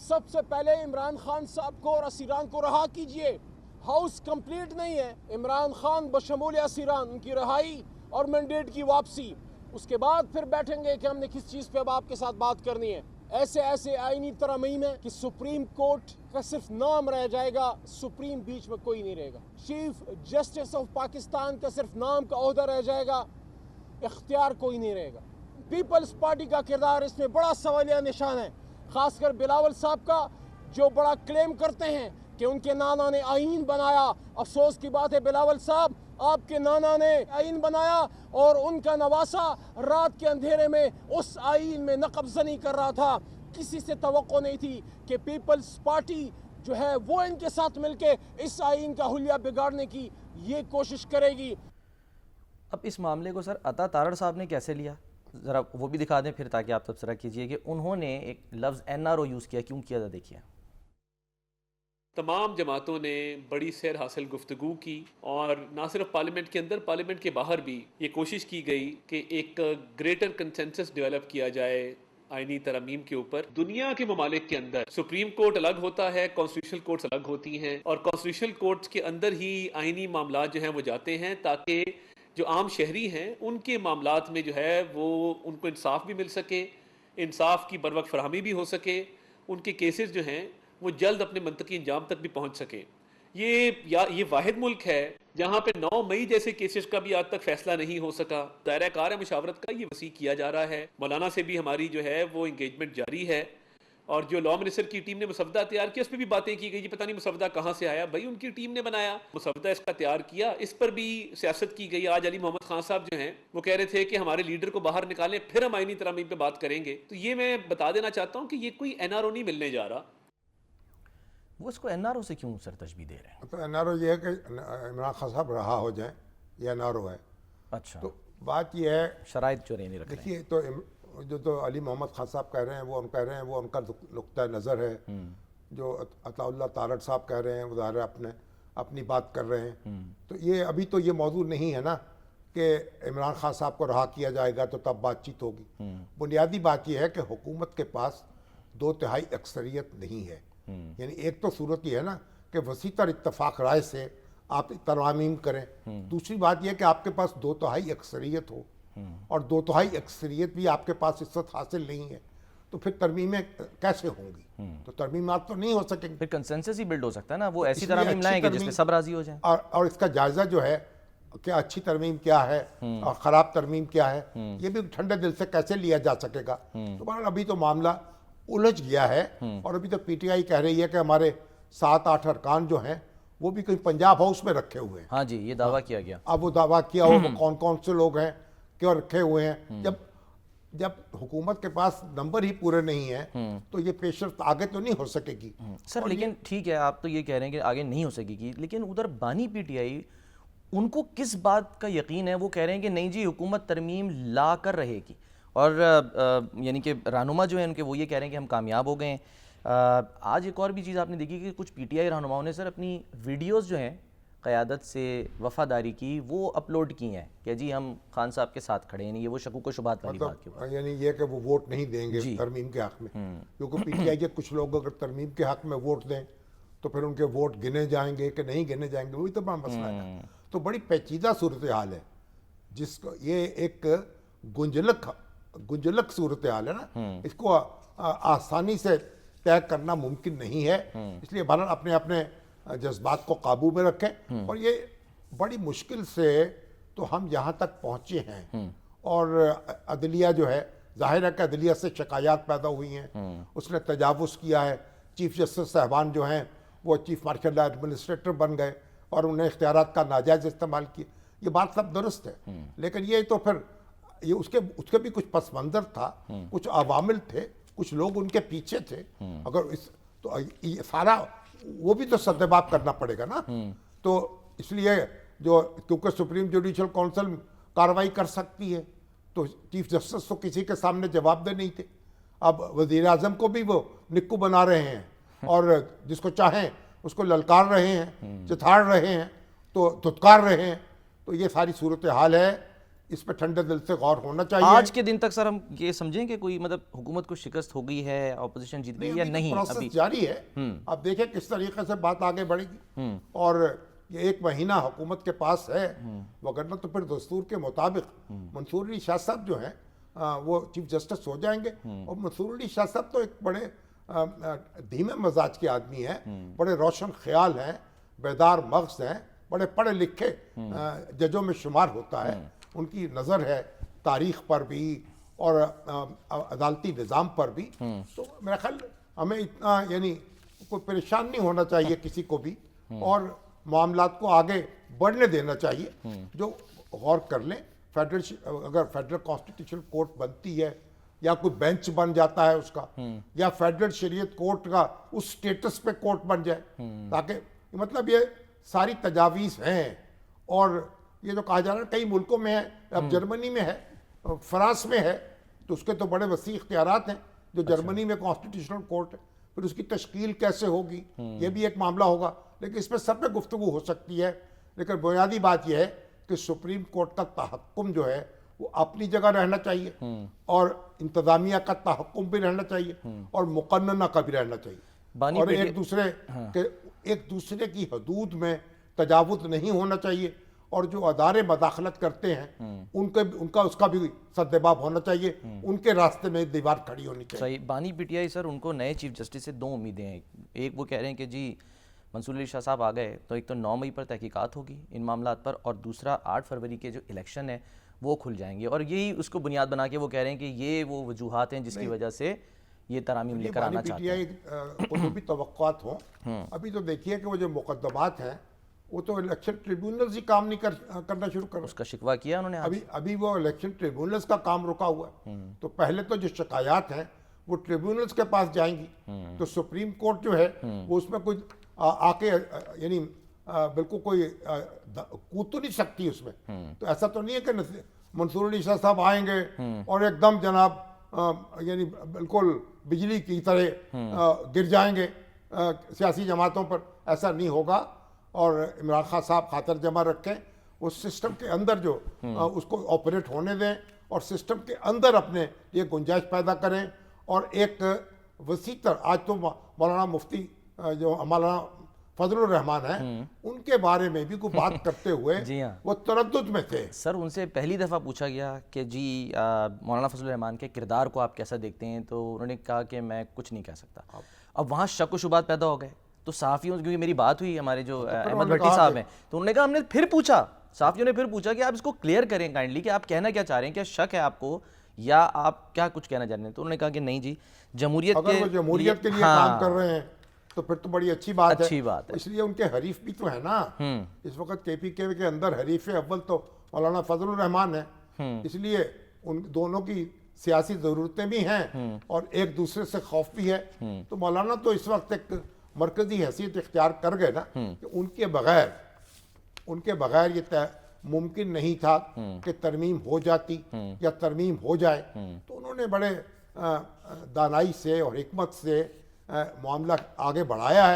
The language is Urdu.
سب سے پہلے عمران خان صاحب کو اور اسیران کو رہا کیجئے. ہاؤس کمپلیٹ نہیں ہے. عمران خان بشمول اسیران ان کی رہائی اور مینڈیٹ کی واپسی. اس کے بعد پھر بیٹھیں گے کہ ہم نے کس چیز پہ اب آپ کے ساتھ بات کرنی ہے. ایسے آئینی ترامیم ہے کہ سپریم کورٹ کا صرف نام رہ جائے گا, سپریم بیچ میں کوئی نہیں رہے گا. چیف جسٹس آف پاکستان کا صرف نام کا عہدہ رہ جائے گا, اختیار کوئی نہیں رہے گا. پیپلز پارٹی کا کردار اس میں بڑا سوالیہ نشان ہے, خاص کر بلاول صاحب کا, جو بڑا کلیم کرتے ہیں کہ ان کے نانا نے آئین بنایا. افسوس کی بات ہے بلاول صاحب, آپ کے نانا نے آئین بنایا اور ان کا نواسا رات کے اندھیرے میں اس آئین میں نقب زنی کر رہا تھا. کسی سے توقع نہیں تھی کہ پیپلز پارٹی جو ہے وہ ان کے ساتھ مل کے اس آئین کا حلیہ بگاڑنے کی یہ کوشش کرے گی. اب اس معاملے کو سر عطا تارڑ صاحب نے کیسے لیا, ذرا وہ بھی دکھا دیں پھر, تاکہ آپ تبصرہ کیجئے کہ انہوں نے ایک لفظ NRO یوز کیا, کیوں کیا تھا دیکھیے. تمام جماعتوں نے بڑی سیر حاصل گفتگو کی, اور نہ صرف پارلیمنٹ کے اندر, پارلیمنٹ کے باہر بھی یہ کوشش کی گئی کہ ایک گریٹر کنسنسس ڈیولپ کیا جائے آئینی ترامیم کے اوپر. دنیا کے ممالک کے اندر سپریم کورٹ الگ ہوتا ہے, کانسٹیٹیوشنل کورٹس الگ ہوتی ہیں, اور کانسٹیٹیوشنل کورٹس کے اندر ہی آئینی معاملات جو ہیں وہ جاتے ہیں, تاکہ جو عام شہری ہیں ان کے معاملات میں جو ہے وہ ان کو انصاف بھی مل سکے, انصاف کی بروقت فراہمی بھی ہو سکے, ان کے کیسز جو ہیں وہ جلد اپنے منطقی انجام تک بھی پہنچ سکے. یہ واحد ملک ہے جہاں پہ 9 مئی جیسے کیسز کا بھی آج تک فیصلہ نہیں ہو سکا. دائرہ کار مشاورت کا یہ وسیع کیا جا رہا ہے. مولانا سے بھی ہماری جو ہے وہ انگیجمنٹ جاری ہے, اور جو لا منسٹر کی ٹیم نے مسودہ تیار کیا اس پہ بھی باتیں کی گئی. پتہ نہیں مسودہ کہاں سے آیا, بھائی ان کی ٹیم نے بنایا مسودہ, اس کا تیار کیا, اس پر بھی سیاست کی گئی. آج علی محمد خان صاحب جو ہیں وہ کہہ رہے تھے کہ ہمارے لیڈر کو باہر نکالیں پھر ہم آئینی ترامیم پہ بات کریں گے. تو یہ میں بتا دینا چاہتا ہوں کہ یہ کوئی NRO نہیں ملنے جا رہا. وہ اس کو NRO سے کیوں سر تشبیہ دے رہے ہیں؟ تو NRO یہ ہے کہ عمران خان صاحب رہا ہو جائیں, یہ NRO ہے. اچھا, تو بات یہ ہے, شرائط جو نہیں رکھ رہے ہیں. دیکھیے تو علی محمد خان صاحب کہہ رہے ہیں, وہ ہم کہہ رہے ہیں, وہ ان کا نقطہ نظر ہے. جو عطا اللہ تارڑ صاحب کہہ رہے ہیں وہ ظاہر اپنی بات کر رہے ہیں. تو یہ ابھی تو یہ موضوع نہیں ہے نا کہ عمران خان صاحب کو رہا کیا جائے گا تو تب بات چیت ہوگی. بنیادی بات یہ ہے کہ حکومت کے پاس 2/3 اکثریت نہیں ہے. یعنی ایک تو صورت یہ ہے نا کہ وسیع تر اتفاق رائے سے آپ ترامیم کریں. دوسری بات یہ کہ آپ کے پاس 2/3 اکثریت ہو, اور 2/3 اکثریت بھی آپ کے پاس اس وقت حاصل نہیں ہے, تو پھر ترمیمیں کیسے ہوں گی؟ تو ترمیمات تو نہیں ہو سکیں گی. پھر کنسنسس ہی بلڈ ہو سکتا ہے نا, وہ ایسی ترامیم لائیں گے جس میں سب راضی ہو جائیں. اور اس کا جائزہ جو ہے کہ اچھی ترمیم کیا ہے اور خراب ترمیم کیا ہے, یہ بھی ٹھنڈے دل سے کیسے لیا جا سکے گا. تو بہرحال ابھی تو معاملہ الجھ گیا ہے, اور ابھی تو PTI کہہ رہی ہے کہ ہمارے 7-8 ارکان جو ہیں وہ بھی کہیں پنجاب ہاؤس میں رکھے ہوئے ہیں. ہاں جی, یہ دعویٰ کیا گیا. اب وہ دعویٰ کیا ہو, وہ کون سے لوگ ہیں, کیوں رکھے ہوئے ہیں. جب حکومت کے پاس نمبر ہی پورے نہیں ہیں تو یہ پیشرفت آگے تو نہیں ہو سکے گی. سر لیکن ٹھیک ہے, آپ تو یہ کہہ رہے ہیں کہ آگے نہیں ہو سکے گی, لیکن ادھر بانی PTI ان کو کس بات کا یقین ہے؟ وہ کہہ رہے ہیں کہ نہیں جی حکومت ترمیم لا کر رہے گی, اور یعنی کہ رہنما جو ہیں ان کے وہ یہ کہہ رہے ہیں کہ ہم کامیاب ہو گئے ہیں. آج ایک اور بھی چیز آپ نے دیکھی کہ کچھ PTI رہنماؤں نے سر اپنی ویڈیوز جو ہیں قیادت سے وفاداری کی وہ اپلوڈ کی ہیں کہ جی ہم خان صاحب کے ساتھ کھڑے ہیں. یہ وہ شکوک و شبہات والی بات کے بعد, یعنی یہ کہ وہ ووٹ نہیں دیں گے ترمیم کے حق میں, کیونکہ PTI کے کچھ لوگ اگر ترمیم کے حق میں ووٹ دیں تو پھر ان کے ووٹ گنے جائیں گے کہ نہیں گنے جائیں گے, وہی تو بڑا مسئلہ ہے. تو بڑی پیچیدہ صورتحال ہے, جس کو یہ ایک گنجلک صورتحال ہے نا, اس کو آسانی سے طے کرنا ممکن نہیں ہے. اس لیے بہرحال اپنے اپنے جذبات کو قابو میں رکھیں. اور یہ بڑی مشکل سے تو ہم یہاں تک پہنچے ہیں, اور عدلیہ جو ہے ظاہر ہے کہ عدلیہ سے شکایات پیدا ہوئی ہیں, اس نے تجاوز کیا ہے. چیف جسٹس صاحبان جو ہیں وہ چیف مارشل لا ایڈمنسٹریٹر بن گئے اور انہیں اختیارات کا ناجائز استعمال کیا. یہ بات سب درست ہے, لیکن یہ تو پھر یہ اس کے بھی کچھ پس منظر تھا, کچھ عوامل تھے, کچھ لوگ ان کے پیچھے تھے. اگر تو یہ سارا وہ بھی تو سدباب کرنا پڑے گا نا. تو اس لیے کیونکہ سپریم جوڈیشل کونسل کارروائی کر سکتی ہے, تو چیف جسٹس تو کسی کے سامنے جواب دہ نہیں تھے. اب وزیر اعظم کو بھی وہ نکو بنا رہے ہیں, اور جس کو چاہیں اس کو للکار رہے ہیں, چتھاڑ رہے ہیں, تو دھتکار رہے ہیں. تو یہ ساری صورتحال ہے. اس پہ ٹھنڈے دل سے غور ہونا چاہیے. آج کے دن تک سر ہم یہ سمجھیں کہ کوئی مطلب حکومت کو شکست ہو گئی ہے, اپوزیشن جیت گئی یا نہیں؟ ابھی پروسیس جاری ہے. اب دیکھیں کس طریقے سے بات آگے بڑھے گی. اور یہ 1 مہینہ حکومت کے پاس ہے, وگرنہ تو پھر دستور کے مطابق منصور علی شاہ صاحب جو ہیں وہ چیف جسٹس ہو جائیں گے. اور منصور علی شاہ صاحب تو ایک بڑے دھیمے مزاج کے آدمی ہیں, بڑے روشن خیال ہیں, بیدار مغز ہیں, بڑے پڑھے لکھے ججوں میں شمار ہوتا ہے. ان کی نظر ہے تاریخ پر بھی اور عدالتی نظام پر بھی. تو میرا خیال ہمیں اتنا یعنی کوئی پریشان نہیں ہونا چاہیے کسی کو بھی, اور معاملات کو آگے بڑھنے دینا چاہیے. جو غور کر لیں, اگر فیڈرل کانسٹیٹیوشن کورٹ بنتی ہے یا کوئی بینچ بن جاتا ہے اس کا, یا فیڈرل شریعت کورٹ کا اس سٹیٹس پہ کورٹ بن جائے, تاکہ مطلب یہ ساری تجاویز ہیں. اور یہ جو کہا جا رہا ہے کئی ملکوں میں ہے, اب جرمنی میں ہے, فرانس میں ہے, تو اس کے تو بڑے وسیع اختیارات ہیں. جو جرمنی میں کانسٹیٹیوشنل کورٹ ہے, پھر اس کی تشکیل کیسے ہوگی یہ بھی ایک معاملہ ہوگا. لیکن اس پہ سب پہ گفتگو ہو سکتی ہے. لیکن بنیادی بات یہ ہے کہ سپریم کورٹ کا تحکم جو ہے وہ اپنی جگہ رہنا چاہیے, اور انتظامیہ کا تحکم بھی رہنا چاہیے, اور مقننہ کا بھی رہنا چاہیے, اور ایک دوسرے کی حدود میں تجاوز نہیں ہونا چاہیے. اور جو ادارے مداخلت کرتے ہیں ان کا اس کا بھی سدباب ہونا چاہیے, ان کے راستے میں دیوار کھڑی ہونی چاہیے. صحیح. بانی پی ٹی آئی سر, ان کو نئے چیف جسٹس سے 2 امیدیں ہیں. ایک وہ کہہ رہے ہیں کہ جی منصور علی شاہ صاحب آ گئے تو ایک تو 9 مئی پر تحقیقات ہوگی ان معاملات پر, اور دوسرا 8 فروری کے جو الیکشن ہے وہ کھل جائیں گے. اور یہی اس کو بنیاد بنا کے وہ کہہ رہے ہیں کہ یہ وہ وجوہات ہیں جس کی وجہ سے یہ ترامیم لے کر آنا چاہتے ہیں. کو جو بھی توقعات ہوں, ابھی تو دیکھیے کہ وہ جو مقدمات ہیں وہ تو الیکشن ٹریبیونلز ہی کام نہیں کرنا شروع کر. اس کا شکوہ کیا انہوں نے. ابھی وہ الیکشن ٹریبیونلز کا کام رکا ہوا ہے. تو پہلے تو جو شکایات ہیں وہ ٹریبیونلز کے پاس جائیں گی, تو سپریم کورٹ جو ہے وہ اس میں کوئی آ کے یعنی بالکل کوئی کود تو نہیں سکتی اس میں. تو ایسا تو نہیں ہے کہ منصور علی شاہ صاحب آئیں گے اور ایک دم جناب یعنی بالکل بجلی کی طرح گر جائیں گے سیاسی جماعتوں پر. ایسا نہیں ہوگا. اور عمران خان صاحب خاطر جمع رکھیں, اس سسٹم کے اندر جو اس کو آپریٹ ہونے دیں, اور سسٹم کے اندر اپنے یہ گنجائش پیدا کریں. اور ایک وسیع تر, آج تو مولانا مفتی جو مولانا فضل الرحمان ہیں ان کے بارے میں بھی کوئی بات کرتے ہوئے جی ہاں, وہ تردد میں تھے. سر ان سے پہلی دفعہ پوچھا گیا کہ جی مولانا فضل الرحمان کے کردار کو آپ کیسا دیکھتے ہیں, تو انہوں نے کہا کہ میں کچھ نہیں کہہ سکتا. اب وہاں شک و شبہات پیدا ہو گئے. تو صحافیوں, کیونکہ میری بات ہوئی ہمارے جو احمد بھٹی صاحب ہیں, تو انہوں نے کہا, ہم نے پھر پوچھا, صحافیوں نے پھر پوچھا کہ آپ اس کو کلیئر کریں کائنڈلی کہ آپ کہنا کیا چاہ رہے ہیں, کیا شک ہے آپ کو یا آپ کیا کچھ کہنا چاہ رہے ہیں. تو انہوں نے کہا کہ نہیں جی, جمہوریت کے لیے کام کر رہے ہیں تو پھر تو بڑی اچھی بات ہے. بات ہے. اس لیے ان کے حریف بھی تو ہے نا. اس وقت کے پی کے اندر حریف اول تو مولانا فضل الرحمان ہے. اس لیے ان دونوں کی سیاسی ضرورتیں بھی ہیں اور ایک دوسرے سے خوف بھی ہے. تو مولانا تو اس وقت ایک مرکزی حیثیت اختیار کر گئے نا, کہ ان کے بغیر یہ ممکن نہیں تھا کہ ترمیم ہو جاتی یا ترمیم ہو جائے. تو انہوں نے بڑے دانائی سے اور حکمت سے معاملہ آگے بڑھایا ہے.